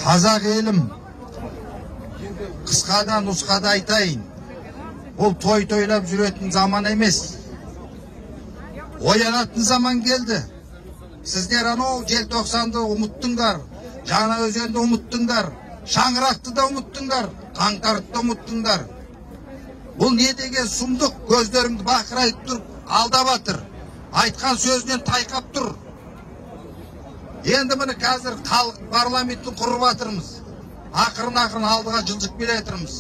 Қазақ елім, қысқада нұсқада айтайын, бұл той тойлап жүретін заман емес. Оянатын заман келді. Сіздер анау желтоқсанды ұмыттыңдар, жаңа өзенді ұмыттыңдар, шаңырақты да ұмыттыңдар, қаңтарды да ұмыттыңдар. Бұл не деген сұмдық, көздеріңді бақырайып тұр, алдап жатыр. Айтқан сөзінен тайқап тұр. Енді міне қазір халық парламентін құрып жатырмыз. Ақырын алдыға жылжып келе жатырмыз.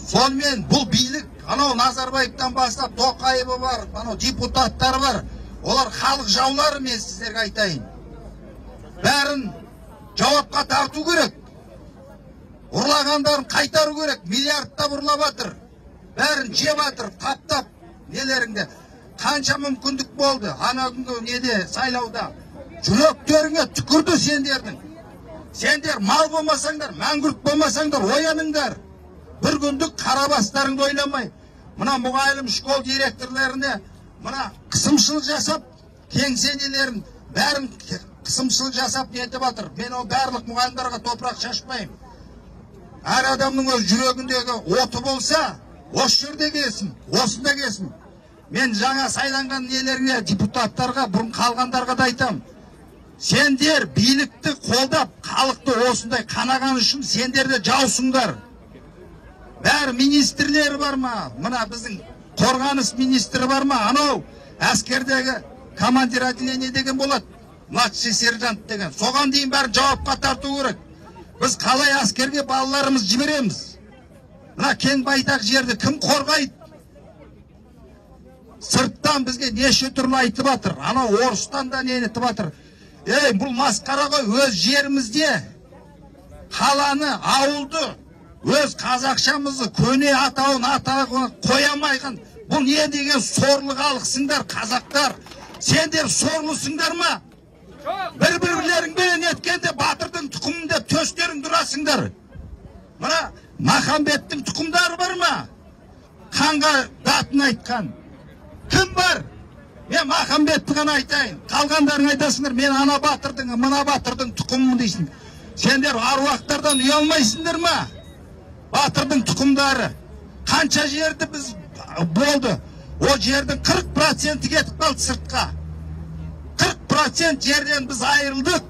Сонымен бұл билік, анау Назарбаевтан бастап Тоқаевы бар, анау депутаттары бар. Олар халық жаулары, мен сіздерге айтайын. Бәрін жауапқа тарту керек. Ұрлағандарын қайтару керек. Миллиардтап ұрлап жатыр. Бәрін жеп жатыр, таптап нелеріңде. Қанша мүмкіндік болды ана күнгі неде сайлауда. Жүректеріңе түкірді сендердің. Сендер мал болмасаңдар, мәңгүрт болмасаңдар, ояныңдар. Бір күндік қарабастарыңды ойламай. Мына мұғалім школ директорларына мына қысымшылық жасап, кеңсенелерін бәрін қысымшылық жасап нетіп жатыр. Мен ол барлық мұғалімдарға топырақ шашпаймын. Әр адамның өз жүрегіндегі оты болса, осы жерде келсін, осында келсін. Мен жаңа сайланған нелерге, депутаттарға, бұрын қалғандарға да айтам. Сендер билікті қолдап, халықты осындай қанаған үшін сендер де жаусыңдар. Бәрі министрлері бар ма? Мына біздің қорғаныс министрі бар ма? Анау әскердегі командир отделение деген болады. Младший сержант деген. Соған дейін бәрі жауапқа тарту керек. Біз қалай әскерге балаларымыз жібереміз? Мына кең байтақ жерді кім қорғайды? Сырттан бізге неше түрлі айтып жатыр. Анау орыстан да не етіп жатыр. Бұл масқара ғой, өз жерімізде қаланы, ауылды, өз қазақшамызды, көне атауын қоямайған. Бұл не деген сорлы халықсыңдар, қазақтар? Сендер сорлысыңдар ма? Бір-бірлеріңбен еткенде батырдың тұқымында төстерің дұрасыңдар. Мына Махамбеттің тұқымдары бар ма? Қанға датын айтқан. Кім бар? Мен Махамбетті ғана айтайын. Қалғандарын айтасыңдар, мен ана батырдың, мына батырдың тұқымын дейсің. Сендер аруақтардан ұялмайсыңдар ма? Батырдың тұқымдары. Қанша жерді біз болды? О жердің 40% кетіп қалды сыртқа. 40% жерден біз айырылдық.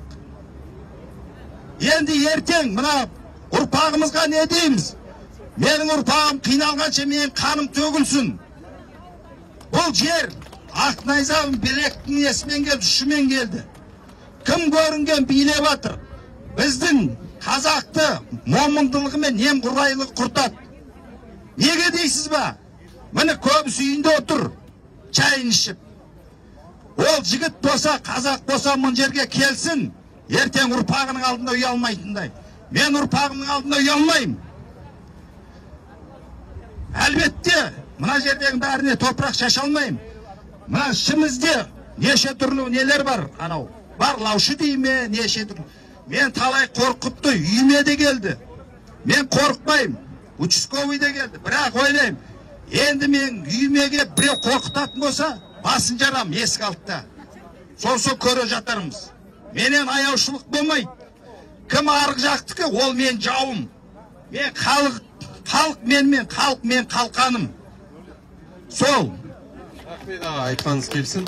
Енді ертең мына ұрпағымызға не дейміз? Менің ұрпағым қиналғанша менің қаным төгілсін. Бұл жер Ақнайзағын Белектің есімен келді, үшімен келді. Кім көрінген билеп жатыр? Біздің қазақты момындылығы мен немқұрайлығы құртады. Неге дейсіз ба? Міне көбісі үйінде отыр, чайын ішіп. Ол жігіт болса, қазақ болса мұн жерге келсін, ертең ұрпағының алдында ұялмайтындай. Мен ұрпағымның алдында ұялмайым. Әлбетте, мына жердегі бәріне топырақ шаша алмайым. Мына ішімізде неше түрлі нелер бар, анау. Барлаушы дейме, неше түрлі. Мен талай қорқыпты, үйіме де келді. Мен қорықпайым, участковый де келді. Бірақ ойлайым, енді мен үйіме келіп біреу қорқытатын болса, басын жарам есік алдында. Сол көре жатармыз. Менен аяушылық болмайды. Кім арғы жақтікі, ол мен жауым. Мен халық мен, халық мен қалқаным. Сол. Рахмет аға, айтқаныңыз келсін.